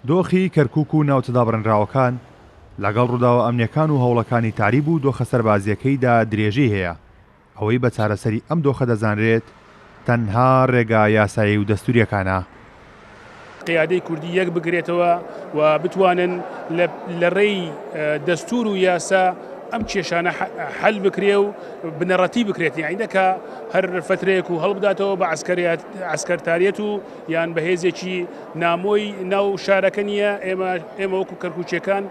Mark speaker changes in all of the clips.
Speaker 1: دۆخی کەرکووک و ناوچەدا بڕێنراوەکان لەگەڵ ڕووداوە ئەمنیەکان و هەوڵەکانی تاریب و دۆخە سەربازیەکەیدا درێژەی هەیە. ئەوەی بە چارەسەری ئەم دۆخە دەزانرێت تەنها ڕێگا یاسایی و دەستوریەکانە.
Speaker 2: قیادەی کوردی یەک بگرێتەوە و بتوانن لە ڕێی دەستور و یاسا ئەم کێشانە حل بکرێ و بنەڕەتی بکرێت، یعنی دەکا هەر فترەیەک و هەڵبداتەوە بە عسکەرتاریەت و یان بەهێزێکی نامۆی ناو شارەکە نییە. ئێمە وەکو کەرکووچەکان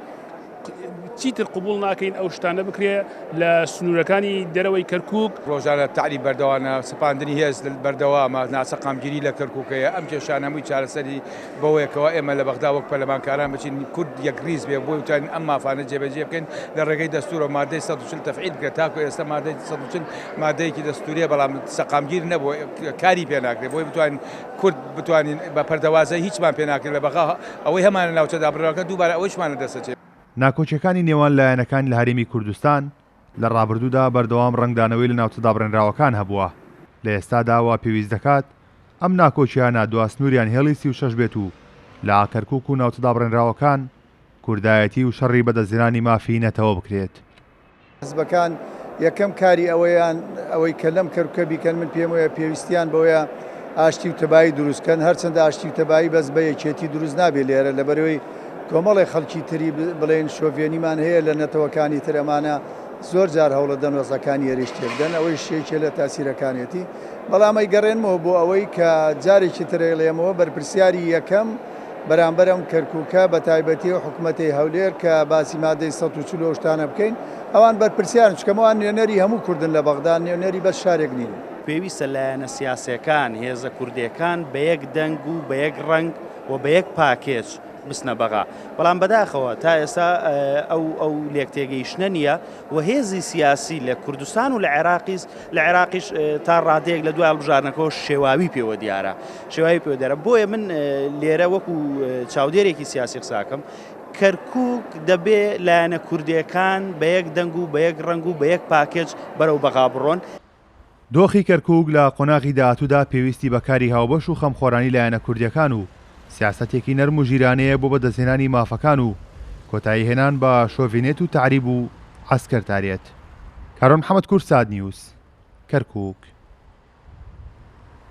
Speaker 2: چیتر قبول ناکەین ئەو شتانە بکرێ لە سنوورەکانی دەرەوەی کەرکووک.
Speaker 3: ڕۆژانە تعلیب بەردەوامە سپاندنی هێز بەردەوامە ناسەقامگیری لە کەرکووکەیە. ئەم کێشانەمووی چارەسەری بەوەیەکەوە ئێمە لە بەغدا وەک پەرلەمانکاران بچین کورد یەک ریز بێ بۆی وتوانین ئەم مافانە جێبەجێ بکەین لە ڕێگەی دەستورە مادەی 140 تەفعیل بکرێت. تاکو ئێستا مادەی 140 مادەیەکی دەستوریە بەڵام سەقامگیر نەبووە، کاری پێ ناکرێت بۆی بتوانین کورد بتوانین بە پەردەوازە هیچمان پێ ناکرێت لە بەغا ئەوەی هەمانە ناوچەدا بڕەوەکە دووبارە ئەوەیشمانە دەسەچێت.
Speaker 1: ناکۆچیەکانی نێوان لایەنەکان لە هەرێمی کوردستان لە ڕابردوودا بەردەوام ڕنگدانەوەی لە ناوچەدا بڕێنراوەکان هەبووە. لە ئێستادا وا پێویست دەکات ئەم ناکۆچیانە دواسنووریان هێڵی 36 بێت و لە کەرکووک و ناوچەدا بڕێنراوەکان کوردایەتی و شەڕی بەدەستهێنانی مافی نەتەوە بکرێت.
Speaker 4: حزبەکان یەکەم کاری ئەوەی کە لەم کەرکووکە بیکەن من پێم وایە پێویستیان بەوەیە ئاشتی و تەبایی دروستکەن، هەرچەندە ئاشتی و تەبایی بەس بە یەکێتی دروست نابێت لێرە لەبەرەوەی کۆمەڵی خەڵکی تری بڵێن شۆڤێنیمان هەیە لە نەتەوەکانی تر ئەمانە زۆر جار هەوڵە دەن وەزەکانی هێرش تێبدەن، ئەوەی شێکێ لە تاسیرەکانێتی. بەڵام ئەیگەڕێنمەوە بۆ ئەوەی کە جارێکی ترێڵێمەوە بەرپرسیاری یەکەم بەرامبەر ئەم کەرکووکە بە تایبەتی و حکوومەتی هەولێر کە باسی مادەی 140 شتانە بکەین، ئەوان بەرپرسیارن چکەمەوان نوێنەری هەموو کوردن لە بەغدا، نوێنەری بەس شارێک نین.
Speaker 5: پێویستە لایەنە سیاسیەکان هێزە کوردیەکان بە یەک دەنگ و بە یەک ڕنگ و بە یەک پاکێج بسنە بەغا. بەڵام بەداخەوە تا ئێستا ئەو لێکتێگەیشتنە نییە و هێزی سیاسی لە کوردستان و لە عێراقیش تا ڕادەیەک لە دوای هەڵبژارنەکەەوە شێواوی پێوە دیارە، شێواوی پێوە دیارە. بۆیە من لێرە وەکو چاودێرێکی سیاسی قساکەم، کەرکووک دەبێ لایەنە کوردیەکان بە یەک دەنگ و بە یەک ڕنگ و بە یەک پاکێج بەرەو بەغا بڕۆن.
Speaker 1: دۆخی کەرکووک لە قۆناغی داهاتوودا پێویستی بەکاری هاوبەش و خەمخۆرانی لایەنە کوردیەکان و سیاسەتێکی نەرم و ژیرانەیە بۆ بەدەستهێنانی مافەکان و کۆتایی هێنان بە شۆڤینێت و تعریب و عەسکەرتاریەت. کارۆن محەممەد کورد، ساد نیوز، کەرکووک.